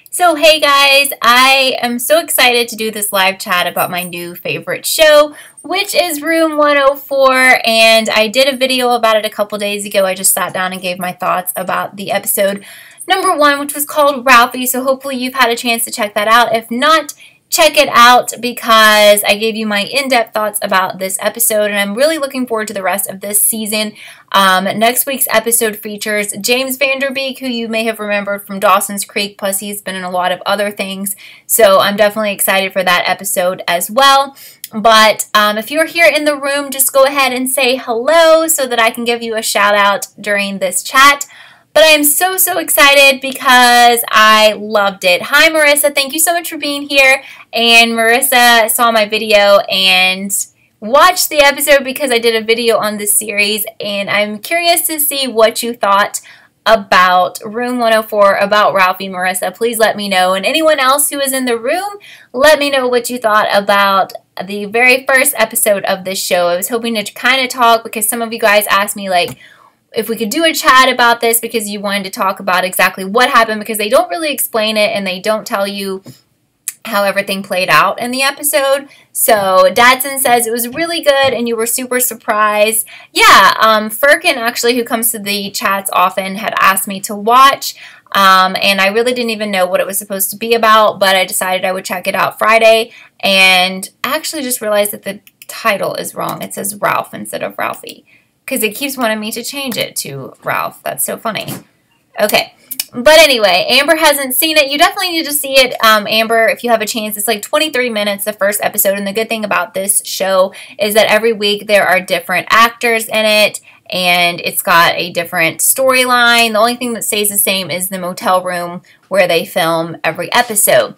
So hey guys, I am so excited to do this live chat about my new favorite show, which is Room 104, and I did a video about it a couple days ago. I just sat down and gave my thoughts about the episode number 1, which was called Ralphie, so hopefully you've had a chance to check that out. If not, check it out because I gave you my in-depth thoughts about this episode, and I'm really looking forward to the rest of this season. Next week's episode features James Van Der Beek, who you may have remembered from Dawson's Creek, plus he's been in a lot of other things, so I'm definitely excited for that episode as well. But if you're here in the room, just go ahead and say hello so that I can give you a shout out during this chat. But I am so excited because I loved it. Hi, Marissa. Thank you so much for being here. And Marissa saw my video and watched the episode because I did a video on this series. And I'm curious to see what you thought about Room 104, about Ralphie. Marissa, please let me know. And anyone else who is in the room, let me know what you thought about the very first episode of this show. I was hoping to kind of talk because some of you guys asked me, like, if we could do a chat about this because you wanted to talk about exactly what happened, because they don't really explain it and they don't tell you how everything played out in the episode. So Dadson says it was really good and you were super surprised. Yeah, Firkin actually, who comes to the chats often, had asked me to watch, and I really didn't even know what it was supposed to be about, but I decided I would check it out Friday, and I actually just realized that the title is wrong. It says Ralph instead of Ralphie, because it keeps wanting me to change it to Ralph. That's so funny. Okay. But anyway, Amber hasn't seen it. You definitely need to see it, Amber, if you have a chance. It's like 23 minutes, the first episode. And the good thing about this show is that every week there are different actors in it. And it's got a different storyline. The only thing that stays the same is the motel room where they film every episode.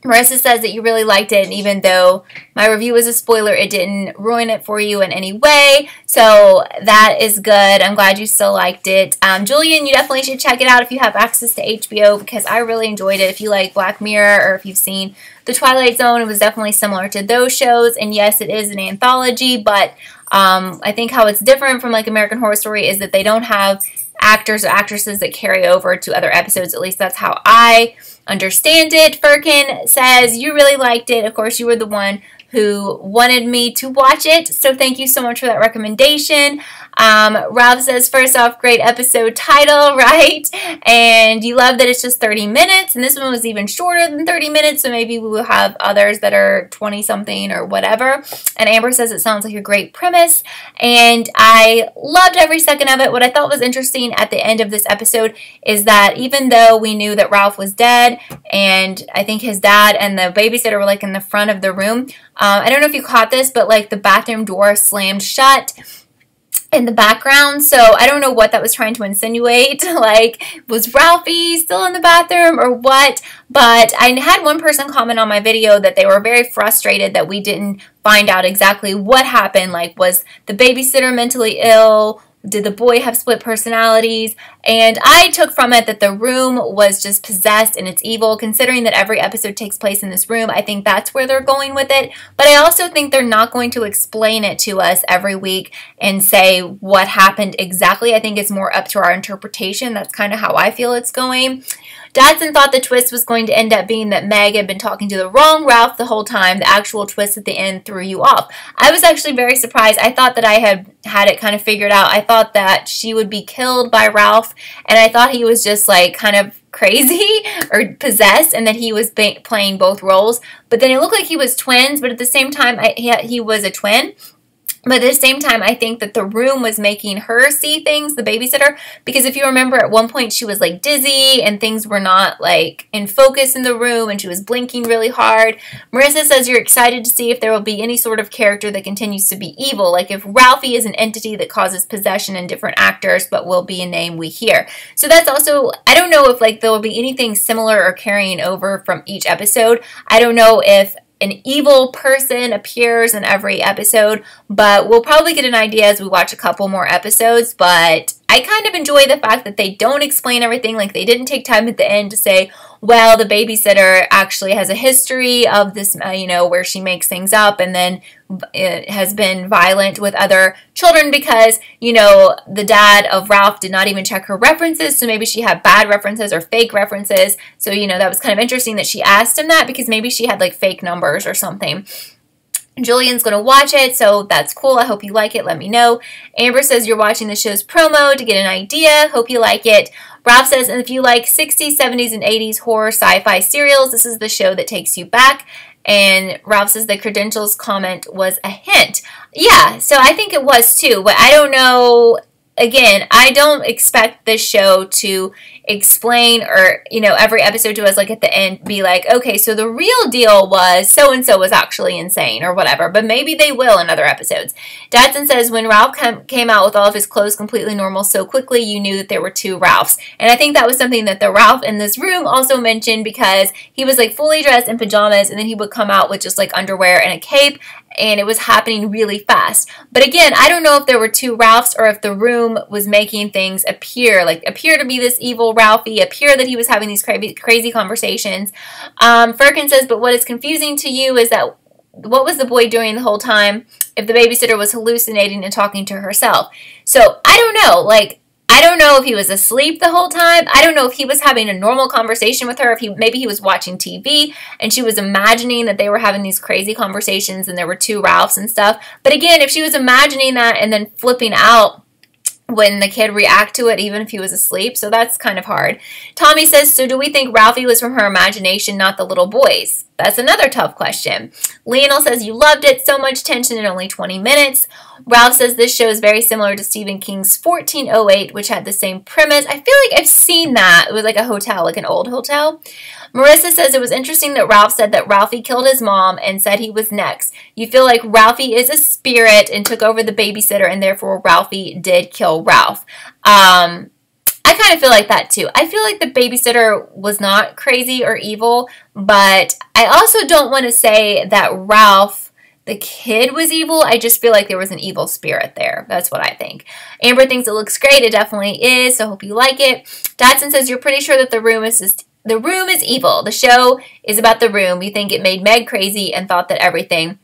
Marissa says that you really liked it, and even though my review was a spoiler, it didn't ruin it for you in any way, so that is good. I'm glad you still liked it. Julian, you definitely should check it out if you have access to HBO, because I really enjoyed it. If you like Black Mirror, or if you've seen The Twilight Zone, it was definitely similar to those shows, and yes, it is an anthology, but I think how it's different from like American Horror Story is that they don't have actors or actresses that carry over to other episodes. At least that's how I understand it. Firkin says you really liked it. Of course, you were the one who wanted me to watch it, so thank you so much for that recommendation. Ralph says, first off, great episode title, right? And you love that it's just 30 minutes, and this one was even shorter than 30 minutes, so maybe we will have others that are 20-something or whatever. And Amber says it sounds like a great premise, and I loved every second of it. What I thought was interesting at the end of this episode is that even though we knew that Ralph was dead, and I think his dad and the babysitter were like in the front of the room, I don't know if you caught this, but like the bathroom door slammed shut in the background, so I don't know what that was trying to insinuate. Like, was Ralphie still in the bathroom or what? But I had one person comment on my video that they were very frustrated that we didn't find out exactly what happened. Like, was the babysitter mentally ill? Did the boy have split personalities? And I took from it that the room was just possessed and it's evil. Considering that every episode takes place in this room, I think that's where they're going with it. But I also think they're not going to explain it to us every week and say what happened exactly. I think it's more up to our interpretation. That's kind of how I feel it's going. Dadson thought the twist was going to end up being that Meg had been talking to the wrong Ralph the whole time. The actual twist at the end threw you off. I was actually very surprised. I thought that I had it kind of figured out. I thought that she would be killed by Ralph, and I thought he was just like kind of crazy or possessed, and that he was playing both roles. But then it looked like he was twins, but at the same time, he was a twin. But at the same time, I think that the room was making her see things, the babysitter, because if you remember at one point she was like dizzy and things were not like in focus in the room and she was blinking really hard. Marissa says you're excited to see if there will be any sort of character that continues to be evil, like if Ralphie is an entity that causes possession in different actors but will be a name we hear. So that's also, I don't know if like there will be anything similar or carrying over from each episode. I don't know if an evil person appears in every episode, but we'll probably get an idea as we watch a couple more episodes. But I kind of enjoy the fact that they don't explain everything. Like, they didn't take time at the end to say, well, the babysitter actually has a history of this, you know, where she makes things up and then it has been violent with other children because, you know, the dad of Ralph did not even check her references. So maybe she had bad references or fake references. So, you know, that was kind of interesting that she asked him that because maybe she had like fake numbers or something. Julian's going to watch it, so that's cool. I hope you like it. Let me know. Amber says you're watching the show's promo to get an idea. Hope you like it. Ralph says, and if you like 60s, 70s, and 80s horror sci-fi serials, this is the show that takes you back. And Ralph says the credentials comment was a hint. Yeah, so I think it was too, but I don't know. Again, I don't expect this show to explain or, you know, every episode to us, like at the end, be like, okay, so the real deal was so-and-so was actually insane or whatever, but maybe they will in other episodes. Dadson says, when Ralph came out with all of his clothes completely normal so quickly, you knew that there were two Ralphs. And I think that was something that the Ralph in this room also mentioned because he was like fully dressed in pajamas and then he would come out with just like underwear and a cape, and it was happening really fast. But again, I don't know if there were two Ralphs or if the room was making things appear to be this evil Ralphie, appear that he was having these crazy conversations. Firkin says, but what is confusing to you is that what was the boy doing the whole time if the babysitter was hallucinating and talking to herself? So I don't know, like, I don't know if he was asleep the whole time. I don't know if he was having a normal conversation with her, if maybe he was watching TV and she was imagining that they were having these crazy conversations and there were two Ralphs and stuff. But again, if she was imagining that and then flipping out when the kid react to it, even if he was asleep, so that's kind of hard. Tommy says, so do we think Ralphie was from her imagination, not the little boys? That's another tough question. Lionel says, you loved it, so much tension in only 20 minutes. Ralph says, this show is very similar to Stephen King's 1408, which had the same premise. I feel like I've seen that. It was like a hotel, like an old hotel. Marissa says, it was interesting that Ralph said that Ralphie killed his mom and said he was next. You feel like Ralphie is a spirit and took over the babysitter and therefore Ralphie did kill Ralph. I kind of feel like that too. I feel like the babysitter was not crazy or evil, but I also don't want to say that Ralph, the kid, was evil. I just feel like there was an evil spirit there. That's what I think. Amber thinks it looks great. It definitely is, so I hope you like it. Dadson says, you're pretty sure that the room is evil. The show is about the room. You think it made Meg crazy and thought that everything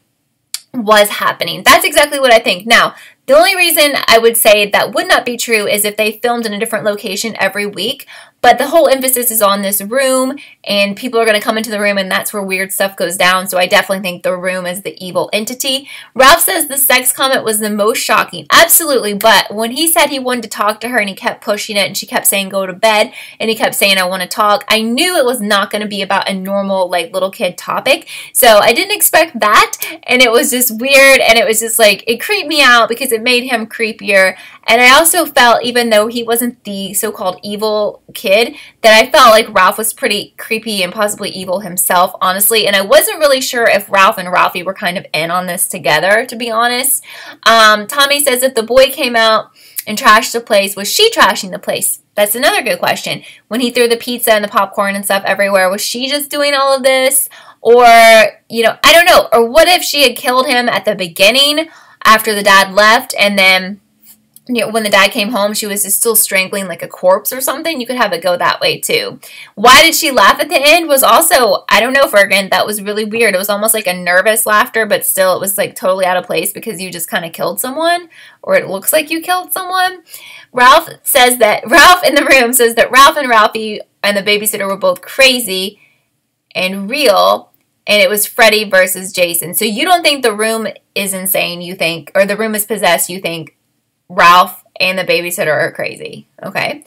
was happening. That's exactly what I think. Now, the only reason I would say that would not be true is if they filmed in a different location every week, but the whole emphasis is on this room, and people are going to come into the room, and that's where weird stuff goes down, so I definitely think the room is the evil entity. Ralph says the sex comment was the most shocking. Absolutely, but when he said he wanted to talk to her, and he kept pushing it, and she kept saying, go to bed, and he kept saying, I want to talk, I knew it was not going to be about a normal, like, little kid topic, so I didn't expect that, and it was just weird, and it was just, like, it creeped me out, because it made him creepier, and I also felt, even though he wasn't the so-called evil kid, that I felt like Ralph was pretty creepy and possibly evil himself, honestly, and I wasn't really sure if Ralph and Ralphie were kind of in on this together, to be honest. Tommy says if the boy came out and trashed the place, was she trashing the place? That's another good question. When he threw the pizza and the popcorn and stuff everywhere, was she just doing all of this? Or, you know, I don't know. Or what if she had killed him at the beginning after the dad left, and then, you know, when the dad came home, she was just still strangling like a corpse or something? You could have it go that way too. Why did she laugh at the end was also, I don't know, Fergan, that was really weird. It was almost like a nervous laughter, but still it was like totally out of place because you just kind of killed someone, or it looks like you killed someone. Ralph in the room says that Ralph and Ralphie and the babysitter were both crazy and real, and it was Freddy versus Jason. So you don't think the room is insane, you think, or the room is possessed, you think Ralph and the babysitter are crazy. Okay.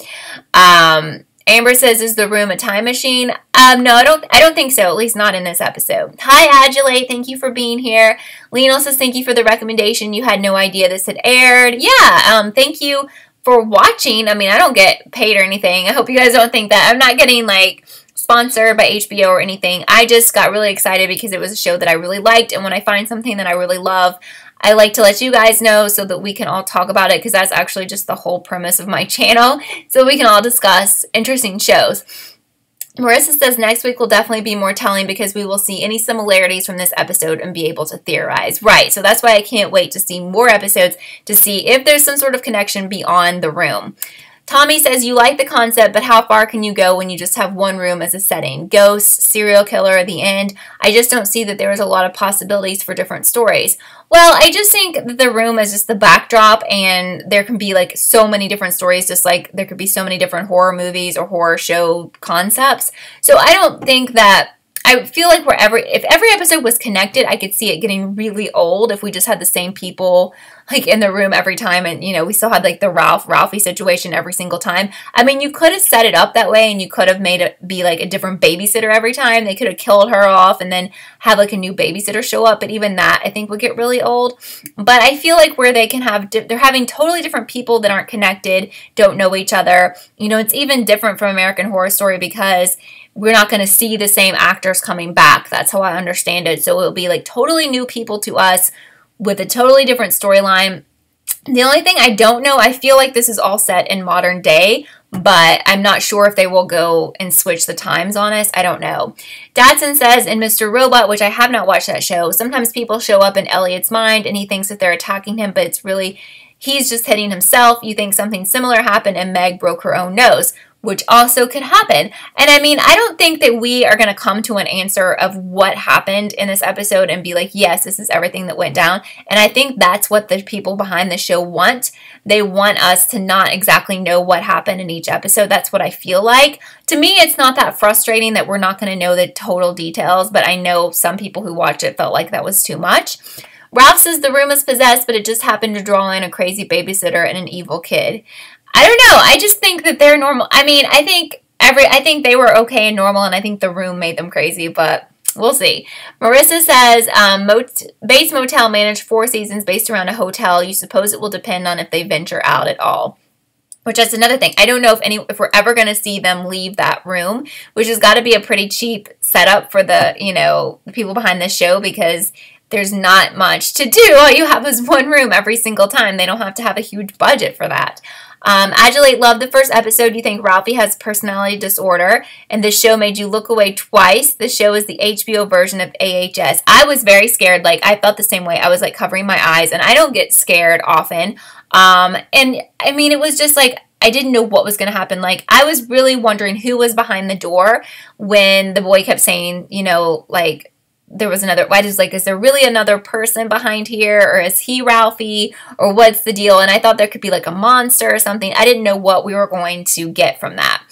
Amber says, is the room a time machine? No, I don't think so, at least not in this episode. Hi, Adulate. Thank you for being here. Lionel says, thank you for the recommendation. You had no idea this had aired. Yeah, thank you for watching. I mean, I don't get paid or anything. I hope you guys don't think that. I'm not getting, like, sponsored by HBO or anything. I just got really excited because it was a show that I really liked, and when I find something that I really love, I like to let you guys know so that we can all talk about it, because that's actually just the whole premise of my channel, so we can all discuss interesting shows. Marissa says next week will definitely be more telling because we will see any similarities from this episode and be able to theorize. Right, so that's why I can't wait to see more episodes to see if there's some sort of connection beyond the room. Tommy says, you like the concept, but how far can you go when you just have one room as a setting? Ghosts, serial killer at the end. I just don't see that there is a lot of possibilities for different stories. Well, I just think that the room is just the backdrop, and there can be like so many different stories, just like there could be so many different horror movies or horror show concepts. So I don't think that, I feel like if every episode was connected, I could see it getting really old if we just had the same people like in the room every time, and you know, we still had like the Ralphie situation every single time. I mean, you could have set it up that way, and you could have made it be like a different babysitter every time. They could have killed her off and then have like a new babysitter show up, but even that I think would get really old. But I feel like where they can have, they're having totally different people that aren't connected, don't know each other. You know, it's even different from American Horror Story because we're not going to see the same actors coming back. That's how I understand it. So it'll be like totally new people to us with a totally different storyline. The only thing I don't know, I feel like this is all set in modern day, but I'm not sure if they will go and switch the times on us. I don't know. Dadson says in Mr. Robot, which I have not watched that show, sometimes people show up in Elliot's mind and he thinks that they're attacking him, but it's really, he's just hitting himself. You think something similar happened and Meg broke her own nose, which also could happen. And I mean, I don't think that we are going to come to an answer of what happened in this episode and be like, yes, this is everything that went down. And I think that's what the people behind the show want. They want us to not exactly know what happened in each episode. That's what I feel like. To me, it's not that frustrating that we're not going to know the total details, but I know some people who watch it felt like that was too much. Ralph says the room is possessed, but it just happened to draw in a crazy babysitter and an evil kid. I don't know. I just think that they're normal. I mean, I think they were okay and normal, and I think the room made them crazy, but we'll see. Marissa says, Bates Motel managed 4 seasons based around a hotel. You suppose it will depend on if they venture out at all. Which is another thing. I don't know if we're ever going to see them leave that room, which has got to be a pretty cheap setup for the, you know, the people behind this show, because there's not much to do. All you have is one room every single time. They don't have to have a huge budget for that. Adulate loved the first episode. You think Ralphie has personality disorder, and this show made you look away twice. The show is the HBO version of AHS. I was very scared. Like, I felt the same way. I was like covering my eyes, and I don't get scared often. And I mean, it was just like, I didn't know what was going to happen. Like, I was really wondering who was behind the door when the boy kept saying, you know, like, there was another, I was like, is there really another person behind here, or is he Ralphie, or what's the deal? And I thought there could be like a monster or something. I didn't know what we were going to get from that.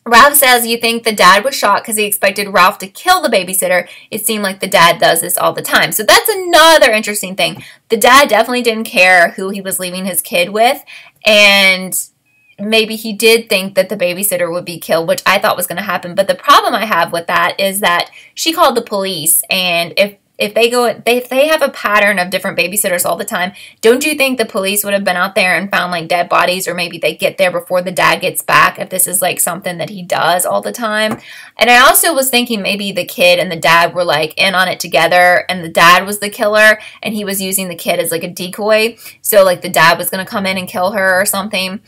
Ralph says you think the dad was shocked because he expected Ralph to kill the babysitter. It seemed like the dad does this all the time. So that's another interesting thing. The dad definitely didn't care who he was leaving his kid with, and maybe he did think that the babysitter would be killed, which I thought was going to happen. But the problem I have with that is that she called the police, and if they have a pattern of different babysitters all the time, don't you think the police would have been out there and found like dead bodies, or maybe they get there before the dad gets back if this is like something that he does all the time? And I also was thinking maybe the kid and the dad were like in on it together, and the dad was the killer and he was using the kid as like a decoy. So like the dad was going to come in and kill her or something.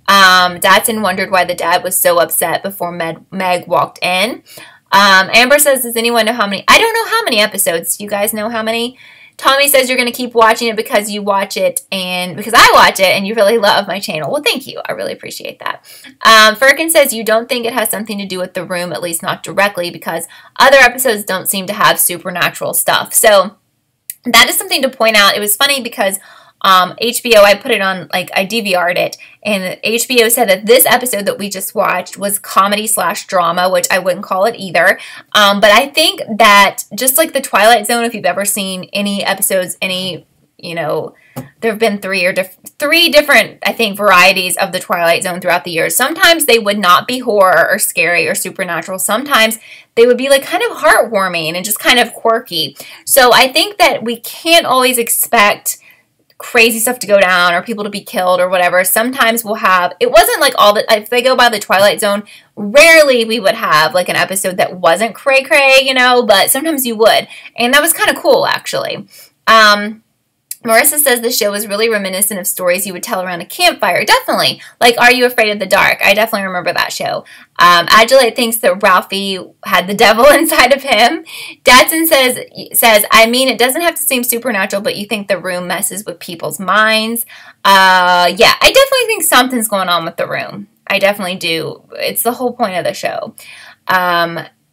Datsun wondered why the dad was so upset before Meg walked in. Amber says, does anyone know how many? I don't know how many episodes. Do you guys know how many? Tommy says you're going to keep watching it because you watch it and because I watch it and you really love my channel. Well, thank you. I really appreciate that. Firkin says you don't think it has something to do with the room, at least not directly, because other episodes don't seem to have supernatural stuff. So that is something to point out. It was funny because HBO, I put it on, like, I DVR'd it, and HBO said that this episode that we just watched was comedy/drama, which I wouldn't call it either. But I think that just like the Twilight Zone, if you've ever seen any episodes, you know, there have been three different, I think, varieties of the Twilight Zone throughout the years. Sometimes they would not be horror or scary or supernatural. Sometimes they would be like kind of heartwarming and just kind of quirky. So I think that we can't always expect crazy stuff to go down or people to be killed or whatever. Sometimes we'll have, it wasn't like all the, if they go by the Twilight Zone, rarely we would have like an episode that wasn't cray-cray, you know, but sometimes you would. And that was kind of cool, actually. Marissa says the show is really reminiscent of stories you would tell around a campfire. Definitely. Like, Are You Afraid of the Dark? I definitely remember that show. Adelaide thinks that Ralphie had the devil inside of him. Dadson says, I mean, it doesn't have to seem supernatural, but you think the room messes with people's minds. Yeah, I definitely think something's going on with the room. I definitely do. It's the whole point of the show.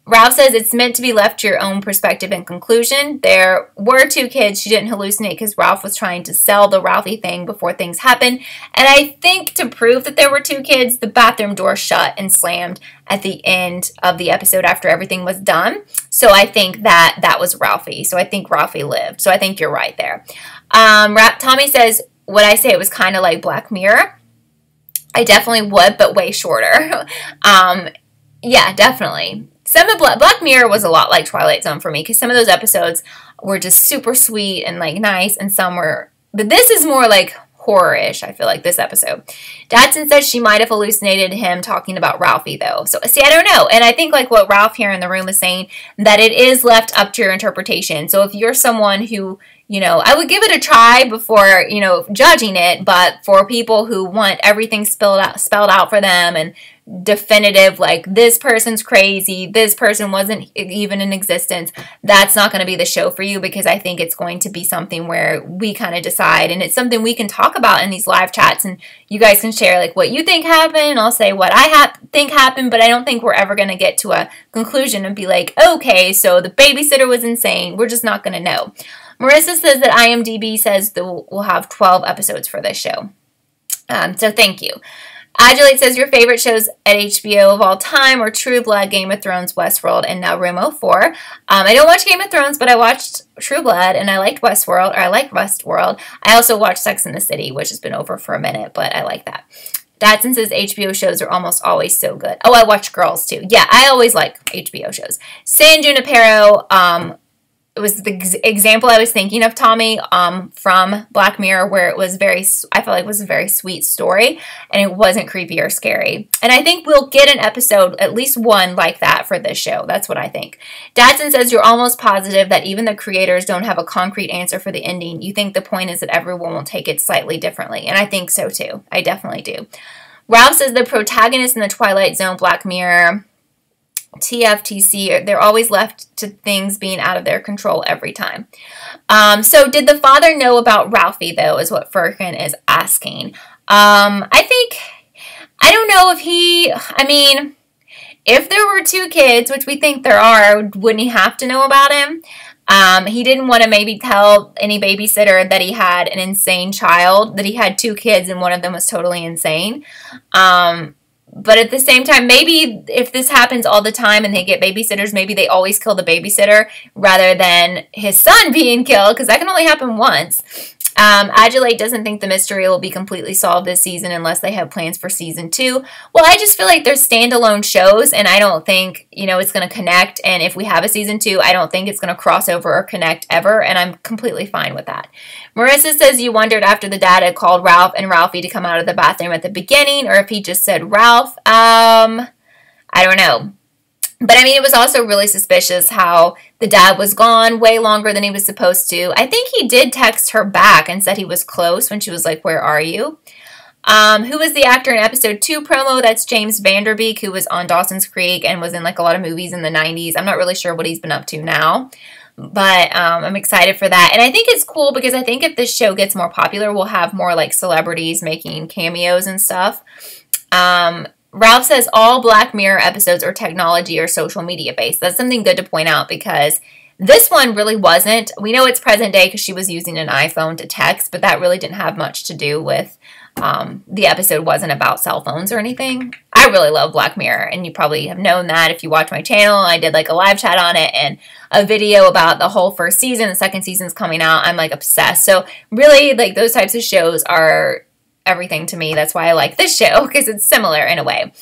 Ralph says it's meant to be left to your own perspective and conclusion. There were 2 kids. She didn't hallucinate because Ralph was trying to sell the Ralphie thing before things happened. And I think to prove that there were 2 kids, the bathroom door shut and slammed at the end of the episode after everything was done. So I think that was Ralphie. So I think Ralphie lived. So I think you're right there. Tommy says, would I say it was kind of like Black Mirror? I definitely would, but way shorter. Yeah, definitely. Some of Black Mirror was a lot like Twilight Zone for me because some of those episodes were just super sweet and like nice, and some were, but this is more like horror-ish, I feel like, this episode. Dadson says she might have hallucinated him talking about Ralphie though. So see, I don't know. And I think like what Ralph here in the room is saying, that it is left up to your interpretation. So if you're someone who, you know, I would give it a try before, you know, judging it, but for people who want everything spelled out for them and definitive, like this person's crazy, this person wasn't even in existence, that's not going to be the show for you, because I think it's going to be something where we kind of decide, and it's something we can talk about in these live chats, and you guys can share like what you think happened, and I'll say what I think happened, but I don't think we're ever going to get to a conclusion and be like, okay, so the babysitter was insane. We're just not going to know. Marissa says that IMDb says that we'll have 12 episodes for this show. So thank you. Adelaide says your favorite shows at HBO of all time are True Blood, Game of Thrones, Westworld, and now Room 04. I don't watch Game of Thrones, but I watched True Blood, and I liked Westworld. I also watched Sex and the City, which has been over for a minute, but I like that. Dadson says HBO shows are almost always so good. Oh, I watch Girls, too. Yeah, I always like HBO shows. San Junipero, it was the example I was thinking of, Tommy, from Black Mirror, where it was I felt like it was a very sweet story, and it wasn't creepy or scary. And I think we'll get an episode, at least one like that for this show. That's what I think. Dadson says you're almost positive that even the creators don't have a concrete answer for the ending. You think the point is that everyone will take it slightly differently. And I think so, too. I definitely do. Ralph says the protagonist in the Twilight Zone, Black Mirror, TFTC, they're always left to things being out of their control every time. So did the father know about Ralphie, though, is what Furkan is asking. I don't know if I mean, if there were 2 kids, which we think there are, wouldn't he have to know about him? He didn't want to maybe tell any babysitter that he had an insane child, that he had 2 kids and one of them was totally insane. But at the same time, maybe if this happens all the time and they get babysitters, maybe they always kill the babysitter rather than his son being killed, because that can only happen once. Adelaide doesn't think the mystery will be completely solved this season unless they have plans for season 2. Well, I just feel like they're standalone shows, and I don't think, you know, it's going to connect. And if we have a season 2, I don't think it's going to cross over or connect ever, and I'm completely fine with that. Marissa says you wondered after the dad had called Ralph and Ralphie to come out of the bathroom at the beginning, or if he just said Ralph. I don't know. But, I mean, it was also really suspicious how the dad was gone way longer than he was supposed to. I think he did text her back and said he was close when she was like, where are you? Who was the actor in episode 2 promo? That's James Vanderbeek, who was on Dawson's Creek and was in like a lot of movies in the 90s. I'm not really sure what he's been up to now. But I'm excited for that. And I think it's cool because I think if this show gets more popular, we'll have more like celebrities making cameos and stuff. Ralph says all Black Mirror episodes are technology or social media based. That's something good to point out because this one really wasn't. We know it's present day because she was using an iPhone to text, but that really didn't have much to do with the episode. Wasn't about cell phones or anything. I really love Black Mirror, and you probably have known that if you watch my channel. I did like a live chat on it and a video about the whole first season. The second season's coming out. I'm like obsessed. So really, like those types of shows are everything to me. That's why I like this show, because it's similar in a way.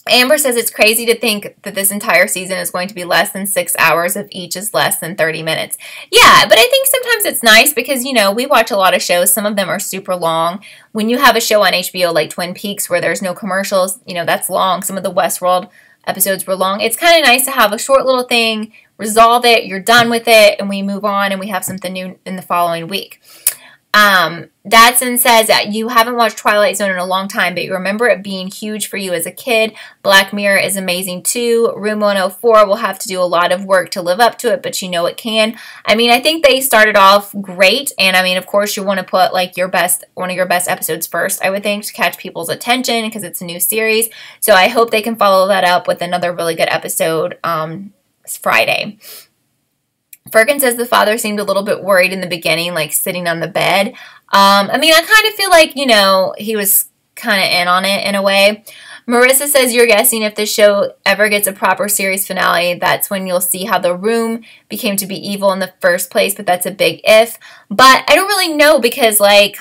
Amber says it's crazy to think that this entire season is going to be less than 6 hours if each is less than 30 minutes. Yeah, but I think sometimes it's nice because, you know, we watch a lot of shows. Some of them are super long. When you have a show on HBO like Twin Peaks where there's no commercials, you know, that's long. Some of the Westworld episodes were long. It's kind of nice to have a short little thing, resolve it, you're done with it, and we move on and we have something new in the following week. Dadson says that you haven't watched Twilight Zone in a long time, but you remember it being huge for you as a kid. Black Mirror is amazing too. Room 104 will have to do a lot of work to live up to it, but you know it can. I mean, I think they started off great, and I mean, of course, you want to put like one of your best episodes first, I would think, to catch people's attention because it's a new series. So I hope they can follow that up with another really good episode Friday. Fergan says the father seemed a little bit worried in the beginning, like sitting on the bed. I mean, I kind of feel like, you know, he was kind of in on it in a way. Marissa says you're guessing if the show ever gets a proper series finale, that's when you'll see how the room became to be evil in the first place, but that's a big if. But I don't really know because, like,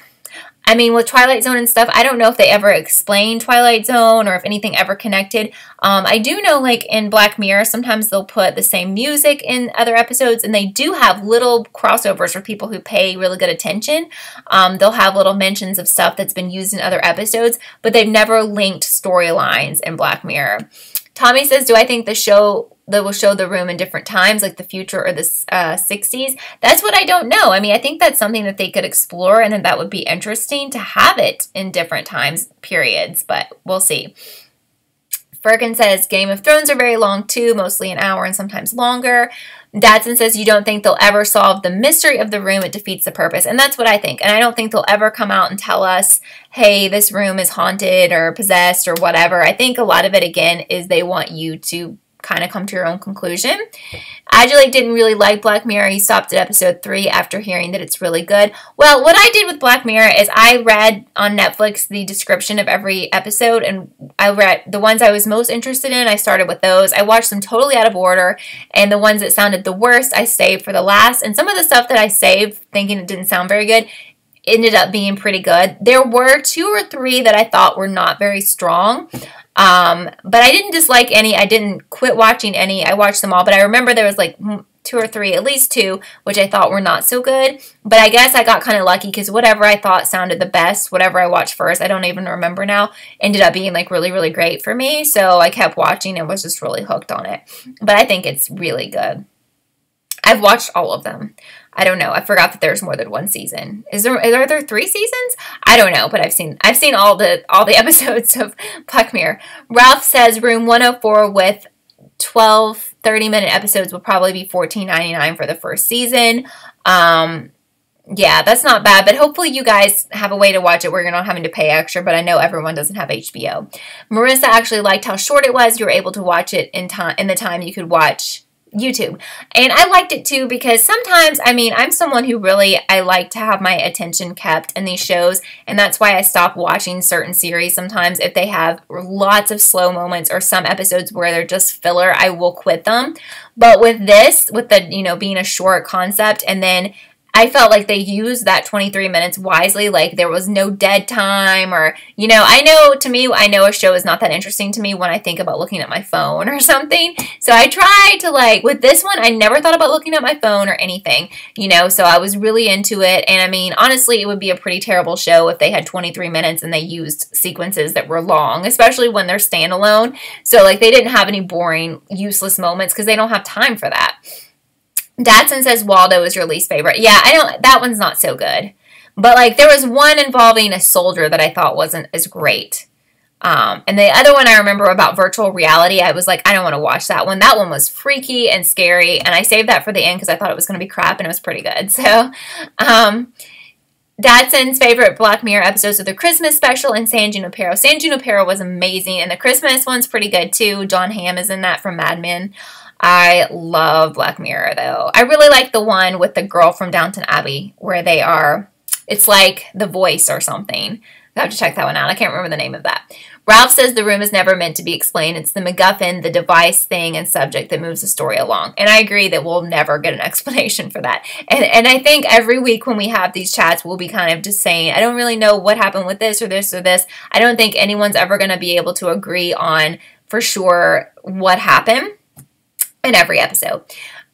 I mean, with Twilight Zone and stuff, I don't know if they ever explain Twilight Zone or if anything ever connected. I do know, like, in Black Mirror, sometimes they'll put the same music in other episodes, and they do have little crossovers for people who pay really good attention. They'll have little mentions of stuff that's been used in other episodes, but they've never linked storylines in Black Mirror. Tommy says, do I think the show that will show the room in different times, like the future or the 60s? That's what I don't know. I mean, I think that's something that they could explore, and then that would be interesting to have it in different times periods, but we'll see. Fergan says, Game of Thrones are very long too, mostly an hour and sometimes longer. Dadson says, you don't think they'll ever solve the mystery of the room, it defeats the purpose. And that's what I think. And I don't think they'll ever come out and tell us, hey, this room is haunted or possessed or whatever. I think a lot of it, again, is they want you to kind of come to your own conclusion. Adulate didn't really like Black Mirror. He stopped at episode 3 after hearing that it's really good. Well, what I did with Black Mirror is I read on Netflix the description of every episode, and I read the ones I was most interested in. I started with those. I watched them totally out of order, and the ones that sounded the worst, I saved for the last. And some of the stuff that I saved thinking it didn't sound very good ended up being pretty good. There were 2 or 3 that I thought were not very strong. But I didn't dislike any. I didn't quit watching any. I watched them all, but I remember there was like 2 or 3, at least 2, which I thought were not so good. But I guess I got kind of lucky because whatever I thought sounded the best, whatever I watched first, I don't even remember now, ended up being like really, really great for me. So I kept watching and was just really hooked on it. But I think it's really good. I've watched all of them. I don't know. I forgot that there's more than 1 season. Are there 3 seasons? I don't know, but I've seen all the episodes of Black Mirror. Ralph says Room 104 with 12 30-minute episodes will probably be $14.99 for the first season. Yeah, that's not bad, but hopefully you guys have a way to watch it where you're not having to pay extra, but I know everyone doesn't have HBO. Marissa actually liked how short it was. You were able to watch it in the time you could watch YouTube. And I liked it too because sometimes, I mean, I'm someone who really, I like to have my attention kept in these shows, and that's why I stop watching certain series sometimes. If they have lots of slow moments or some episodes where they're just filler, I will quit them. But with this, with the, you know, being a short concept, and then I felt like they used that 23 minutes wisely. Like there was no dead time or, you know, I know a show is not that interesting to me when I think about looking at my phone or something. So I try to, like, with this one, I never thought about looking at my phone or anything, you know, so I was really into it. And I mean, honestly, it would be a pretty terrible show if they had 23 minutes and they used sequences that were long, especially when they're standalone. So like they didn't have any boring, useless moments because they don't have time for that. Dadson says Waldo is your least favorite. Yeah, that one's not so good. But, like, there was one involving a soldier that I thought wasn't as great. And the other one I remember about virtual reality, I was like, I don't want to watch that one. That one was freaky and scary, and I saved that for the end because I thought it was going to be crap, and it was pretty good. So, Dadson's favorite Black Mirror episodes are the Christmas special and San Junipero. San Junipero was amazing, and the Christmas one's pretty good, too. John Hamm is in that from Mad Men. I love Black Mirror, though. I really like the one with the girl from Downton Abbey where they are, it's like The Voice or something. I have to check that one out. I can't remember the name of that. Ralph says the room is never meant to be explained. It's the MacGuffin, the device, thing, and subject that moves the story along. And I agree that we'll never get an explanation for that. And I think every week when we have these chats, we'll be kind of just saying, I don't really know what happened with this or this or this. I don't think anyone's ever going to be able to agree on for sure what happened in every episode.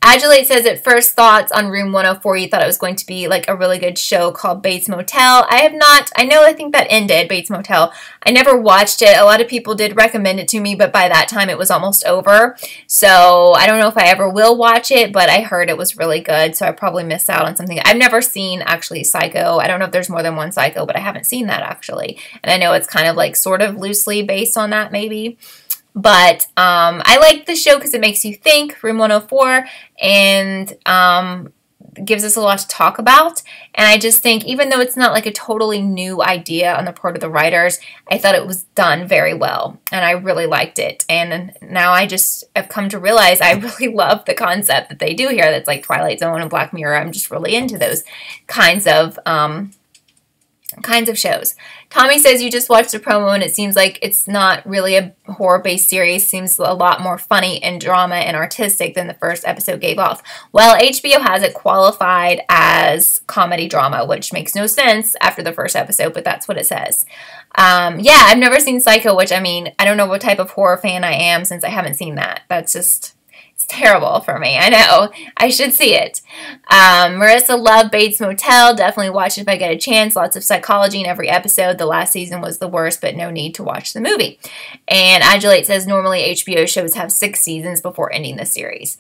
Adulate says, at first thoughts on Room 104, you thought it was going to be like a really good show called Bates Motel. I have not. I think that ended, Bates Motel. I never watched it. A lot of people did recommend it to me, but by that time it was almost over. So I don't know if I ever will watch it, but I heard it was really good, so I probably missed out on something. I've never seen, actually, Psycho. I don't know if there's more than one Psycho, but I haven't seen that, actually. And I know it's kind of like sort of loosely based on that, maybe. But I like the show because it makes you think, Room 104, and gives us a lot to talk about. And I just think, even though it's not like a totally new idea on the part of the writers, I thought it was done very well, and I really liked it. And now I just have come to realize I really love the concept that they do here. That's like Twilight Zone and Black Mirror. I'm just really into those kinds of shows. Tommy says, you just watched the promo and it seems like it's not really a horror-based series. Seems a lot more funny and drama and artistic than the first episode gave off. Well, HBO has it qualified as comedy drama, which makes no sense after the first episode, but that's what it says. Yeah, I've never seen Psycho, which, I mean, I don't know what type of horror fan I am since I haven't seen that. That's just... it's terrible for me. I know. I should see it. Marissa loved Bates Motel. Definitely watch it if I get a chance. Lots of psychology in every episode. The last season was the worst, but no need to watch the movie. And Adulate says, normally HBO shows have 6 seasons before ending the series.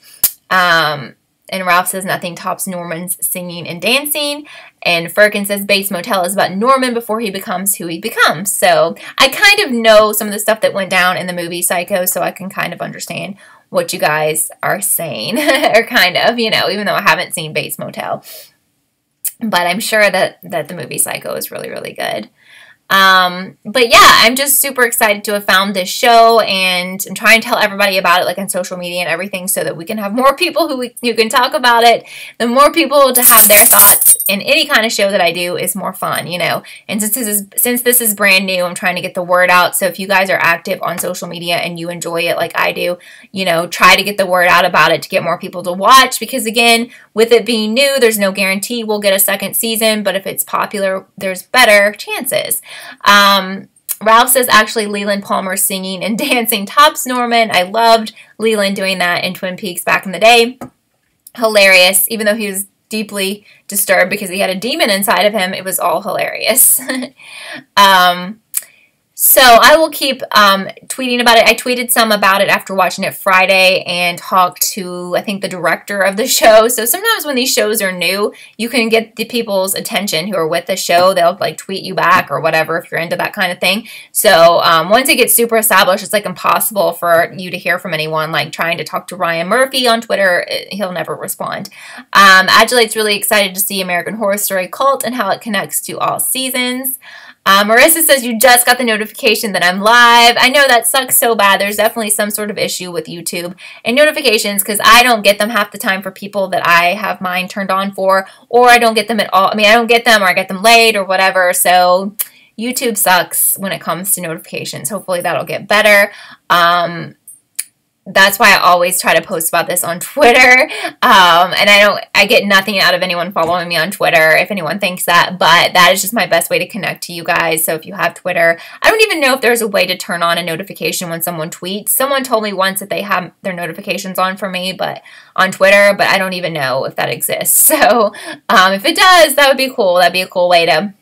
And Ralph says, nothing tops Norman's singing and dancing. And Firkin says, Bates Motel is about Norman before he becomes who he becomes. So I kind of know some of the stuff that went down in the movie Psycho, so I can kind of understand what you guys are saying, or kind of, you know, even though I haven't seen Bates Motel. But I'm sure that the movie Psycho is really, really good. But yeah, I'm just super excited to have found this show, and I'm trying to tell everybody about it, like on social media and everything, so that we can have more people who can talk about it. The more people to have their thoughts in any kind of show that I do is more fun, you know. And since this is brand new, I'm trying to get the word out. So if you guys are active on social media and you enjoy it like I do, you know, try to get the word out about it to get more people to watch, because again, with it being new, there's no guarantee we'll get a second season, but if it's popular, there's better chances. Ralph says, actually, Leland Palmer singing and dancing tops Norman. I loved Leland doing that in Twin Peaks back in the day. Hilarious. Even though he was deeply disturbed because he had a demon inside of him, it was all hilarious. So I will keep tweeting about it. I tweeted some about it after watching it Friday and talked to, I think, the director of the show. So sometimes when these shows are new, you can get the people's attention who are with the show. They'll like tweet you back or whatever if you're into that kind of thing. So once it gets super established, it's like impossible for you to hear from anyone. Like trying to talk to Ryan Murphy on Twitter, he'll never respond. Adulate's really excited to see American Horror Story Cult and how it connects to all seasons. Marissa says, you just got the notification that I'm live. I know that sucks so bad. There's definitely some sort of issue with YouTube and notifications, because I don't get them half the time for people that I have mine turned on for, or I don't get them at all. I mean, I don't get them, or I get them late or whatever. So YouTube sucks when it comes to notifications. Hopefully that'll get better. That's why I always try to post about this on Twitter, and I get nothing out of anyone following me on Twitter, if anyone thinks that, but that is just my best way to connect to you guys. So if you have Twitter, I don't even know if there's a way to turn on a notification when someone tweets. Someone told me once that they have their notifications on for me, but on Twitter, but I don't even know if that exists. So if it does, that would be cool. That'd be a cool way to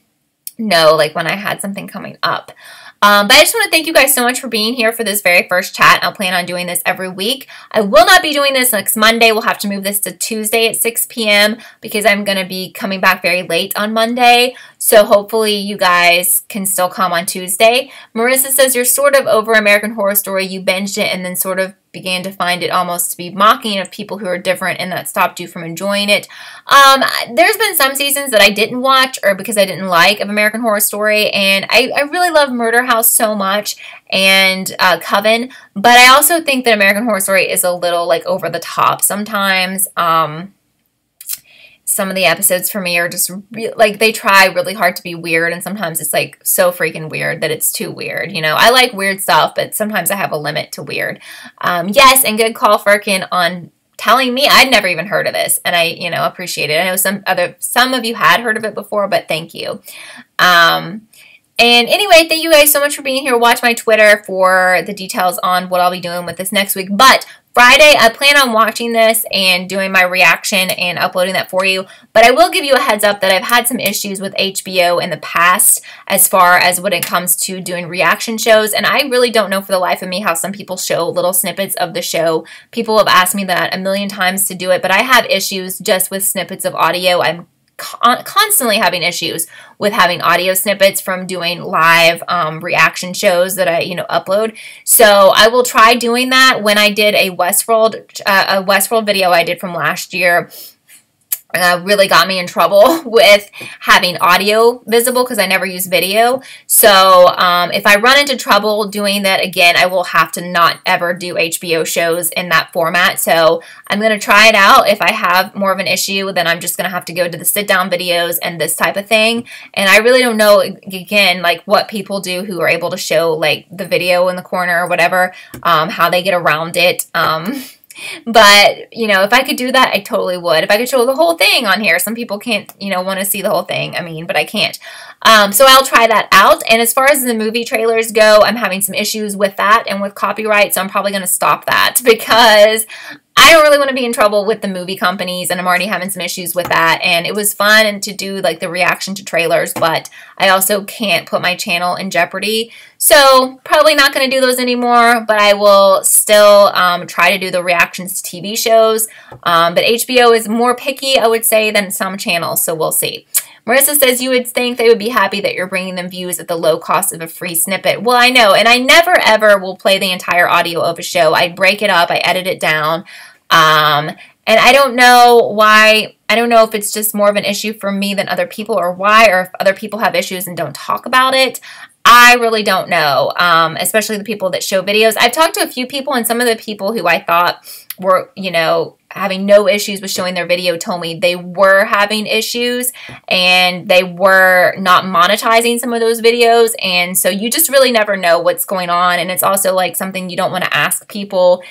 know, like, when I had something coming up. But I just want to thank you guys so much for being here for this very first chat. I'll plan on doing this every week. I will not be doing this next Monday. We'll have to move this to Tuesday at 6 p.m. because I'm going to be coming back very late on Monday. So hopefully you guys can still come on Tuesday. Marissa says, you're sort of over American Horror Story. You binged it and then sort of began to find it almost to be mocking of people who are different, and that stopped you from enjoying it. There's been some seasons that I didn't watch, or because I didn't like, of American Horror Story, and I really love Murder House so much, and Coven, but I also think that American Horror Story is a little, like, over the top sometimes. Some of the episodes for me are just, like, they try really hard to be weird, and sometimes it's, like, so freaking weird that it's too weird, you know? I like weird stuff, but sometimes I have a limit to weird. Yes, and good call, Firkin, on telling me. I'd never even heard of this, and I, you know, appreciate it. I know some of you had heard of it before, but thank you. And anyway, thank you guys so much for being here. Watch my Twitter for the details on what I'll be doing with this next week. But Friday, I plan on watching this and doing my reaction and uploading that for you. But I will give you a heads up that I've had some issues with HBO in the past as far as when it comes to doing reaction shows. And I really don't know for the life of me how some people show little snippets of the show. People have asked me that a million times to do it, but I have issues just with snippets of audio. I'm constantly having issues with having audio snippets from doing live reaction shows that I, upload. So I will try doing that. When I did a Westworld video I did from last year, really got me in trouble with having audio visible because I never use video. So if I run into trouble doing that again, I will have to not ever do HBO shows in that format. So I'm going to try it out. If I have more of an issue, then I'm just going to have to go to the sit-down videos and this type of thing. And I really don't know, again, like what people do who are able to show like the video in the corner or whatever, how they get around it. But, if I could do that, I totally would. If I could show the whole thing on here. Some people can't, want to see the whole thing. But I can't. So I'll try that out. And as far as the movie trailers go, I'm having some issues with that and with copyright. So I'm probably going to stop that because I don't really want to be in trouble with the movie companies, and I'm already having some issues with that. And it was fun to do like the reaction to trailers, but I also can't put my channel in jeopardy. So probably not going to do those anymore, but I will still try to do the reactions to TV shows. But HBO is more picky, I would say, than some channels, so we'll see. Marissa says, you would think they would be happy that you're bringing them views at the low cost of a free snippet. Well, I know, and I never ever will play the entire audio of a show. I break it up, I edit it down, and I don't know why. I don't know if it's just more of an issue for me than other people or why, or if other people have issues and don't talk about it. I really don't know, especially the people that show videos. I've talked to a few people, and some of the people who I thought were, having no issues with showing their video told me they were having issues and they were not monetizing some of those videos. And so you just really never know what's going on. And it's also like something you don't want to ask people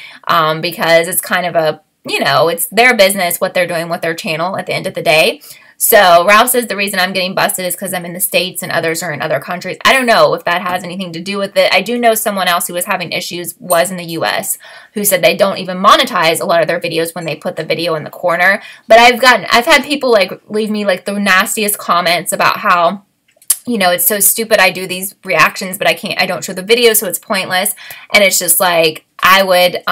because it's kind of a, it's their business, what they're doing with their channel at the end of the day. So Ralph says the reason I'm getting busted is because I'm in the States and others are in other countries. I don't know if that has anything to do with it. I do know someone else who was having issues was in the U.S. who said they don't even monetize a lot of their videos when they put the video in the corner. But I've had people like leave me like the nastiest comments about how, it's so stupid I do these reactions, but I don't show the video, so it's pointless. And it's just like, I would,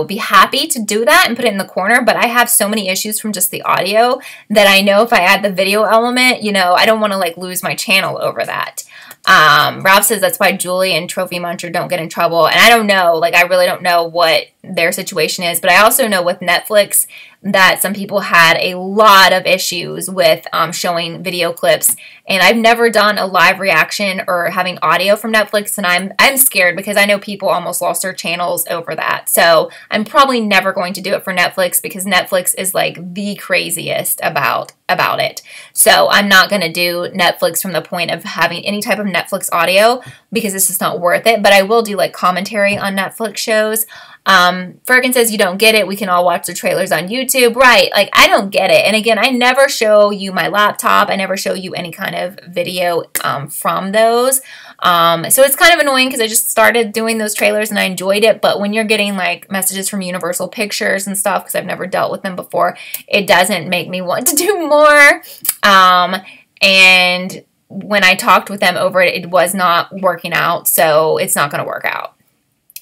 be happy to do that and put it in the corner, but I have so many issues from just the audio that I know if I add the video element, I don't want to like lose my channel over that. Ralph says that's why Julie and Trophy Muncher don't get in trouble. And I don't know, like I really don't know what their situation is, but I also know with Netflix that some people had a lot of issues with showing video clips, and I've never done a live reaction or having audio from Netflix, and I'm scared because I know people almost lost their channels over that. So I'm probably never going to do it for Netflix because Netflix is like the craziest about it. So I'm not going to do Netflix from the point of having any type of Netflix audio because it's just not worth it, but I will do like commentary on Netflix shows. Fergan says you don't get it. We can all watch the trailers on YouTube. Right. Like, I don't get it. And again, I never show you my laptop. I never show you any kind of video from those. So it's kind of annoying because I just started doing those trailers and I enjoyed it. But when you're getting like messages from Universal Pictures and stuff, because I've never dealt with them before, it doesn't make me want to do more. And when I talked with them over it, it was not working out. So it's not going to work out,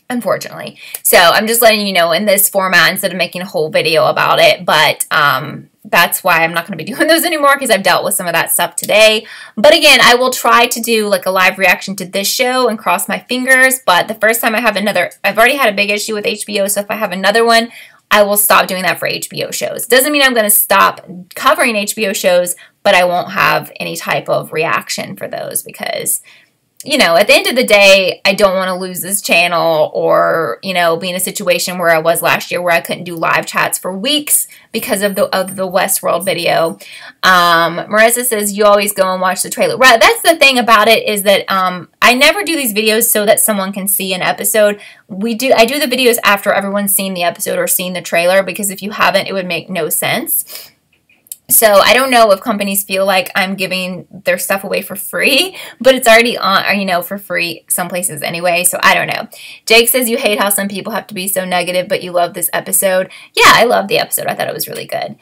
unfortunately. So I'm just letting you know in this format instead of making a whole video about it. But that's why I'm not going to be doing those anymore because I've dealt with some of that stuff today. But again, I will try to do like a live reaction to this show and cross my fingers. But the first time I have another, I've already had a big issue with HBO. So if I have another one, I will stop doing that for HBO shows. Doesn't mean I'm going to stop covering HBO shows, but I won't have any type of reaction for those because, at the end of the day, I don't want to lose this channel or, be in a situation where I was last year where I couldn't do live chats for weeks because of the Westworld video. Marissa says, you always go and watch the trailer. Right, that's the thing about it is that I never do these videos so that someone can see an episode. I do the videos after everyone's seen the episode or seen the trailer because if you haven't, it would make no sense. So I don't know if companies feel like I'm giving their stuff away for free, but it's already on, you know, for free some places anyway, so I don't know. Jake says you hate how some people have to be so negative, but you love this episode. Yeah, I love the episode. I thought it was really good.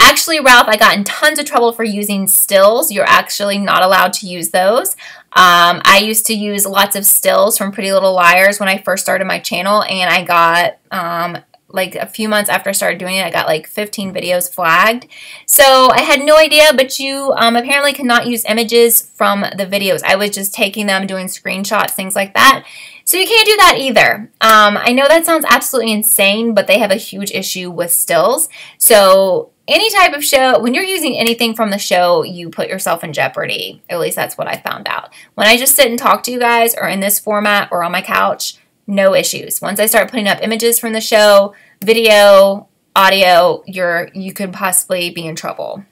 Actually, Ralph, I got in tons of trouble for using stills. You're actually not allowed to use those. I used to use lots of stills from Pretty Little Liars when I first started my channel, and I got like a few months after I started doing it, I got like 15 videos flagged. So I had no idea, but you apparently cannot use images from the videos. I was just taking them, doing screenshots, things like that. So you can't do that either. I know that sounds absolutely insane, but they have a huge issue with stills. So any type of show, when you're using anything from the show, you put yourself in jeopardy. At least that's what I found out. When I just sit and talk to you guys, or in this format, or on my couch, no issues. Once I start putting up images from the show, video, audio, you could possibly be in trouble.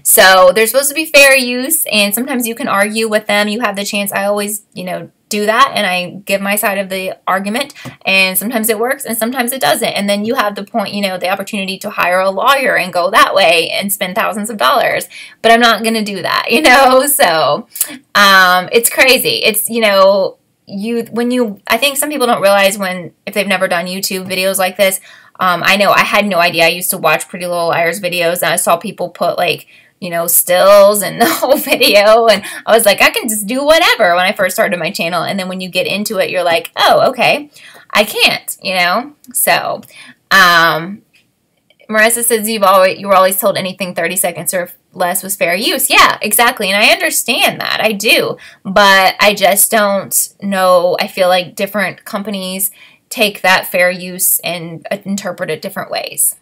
So they're supposed to be fair use, and sometimes you can argue with them. You have the chance. I always, you know, do that, and I give my side of the argument, and sometimes it works and sometimes it doesn't. And then you have the point, you know, the opportunity to hire a lawyer and go that way and spend thousands of dollars. But I'm not going to do that, you know. So it's crazy. It's, you know, I think some people don't realize if they've never done YouTube videos like this. I know I had no idea. I used to watch Pretty Little Liars videos, and I saw people put, like, you know, stills and the whole video, and I was like, I can just do whatever when I first started my channel. And then when you get into it, you're like, oh, okay, I can't, you know. So Marissa says you were always told anything 30 seconds or less was fair use. Yeah, exactly. And I understand that. I do. But I just don't know. I feel like different companies take that fair use and interpret it different ways.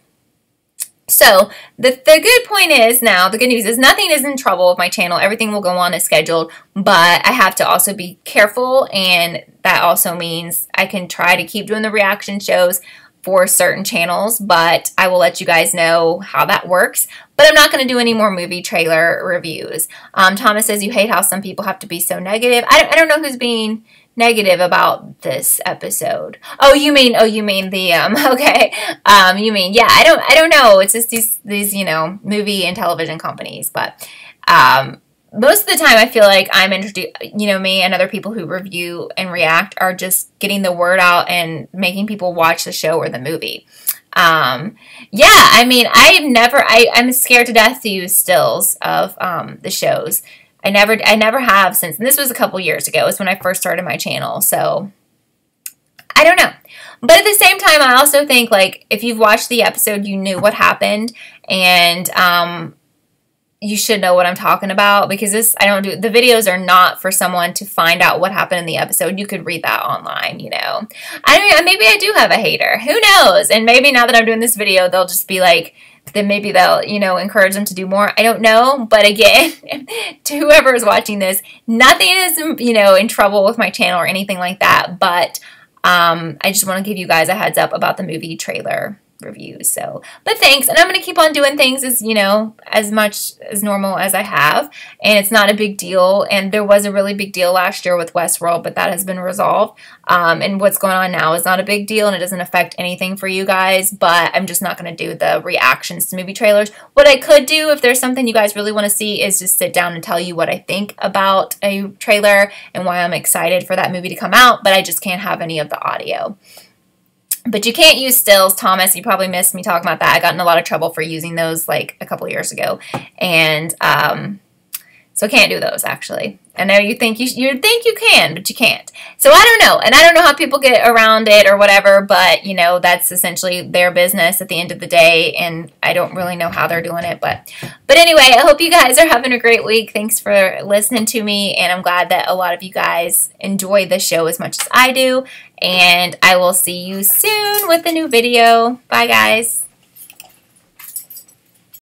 So the good point is now, the good news is nothing is in trouble with my channel. Everything will go on as scheduled, but I have to also be careful, and that also means I can try to keep doing the reaction shows for certain channels, but I will let you guys know how that works. But I'm not going to do any more movie trailer reviews. Thomas says you hate how some people have to be so negative. I don't know who's being negative about this episode. Oh, you mean the okay. You mean, yeah, I don't know. It's just these you know, movie and television companies, but most of the time I feel like I'm you know, me and other people who review and react are just getting the word out and making people watch the show or the movie. Yeah, I mean, I'm scared to death to use stills of the shows. I never have since, and this was a couple years ago. It was when I first started my channel, so I don't know. But at the same time, I also think, like, if you've watched the episode, you knew what happened, and you should know what I'm talking about, because the videos are not for someone to find out what happened in the episode. You could read that online, you know. I mean, maybe I do have a hater. Who knows? And maybe now that I'm doing this video, they'll just be like, then maybe they'll, you know, encourage them to do more. I don't know. But again, to whoever is watching this, nothing is, you know, in trouble with my channel or anything like that. But I just want to give you guys a heads up about the movie trailer reviews. So, but thanks. And I'm going to keep on doing things as, you know, as much as normal as I have. And it's not a big deal. And there was a really big deal last year with Westworld, but that has been resolved. And what's going on now is not a big deal, and it doesn't affect anything for you guys, but I'm just not going to do the reactions to movie trailers. What I could do, if there's something you guys really want to see, is just sit down and tell you what I think about a trailer and why I'm excited for that movie to come out, but I just can't have any of the audio. But you can't use stills, Thomas. You probably missed me talking about that. I got in a lot of trouble for using those like a couple years ago. And so I can't do those, actually. I know you think you can, but you can't. So I don't know. And I don't know how people get around it or whatever, but, you know, that's essentially their business at the end of the day, and I don't really know how they're doing it. But anyway, I hope you guys are having a great week. Thanks for listening to me, and I'm glad that a lot of you guys enjoy the show as much as I do. And I will see you soon with a new video. Bye, guys.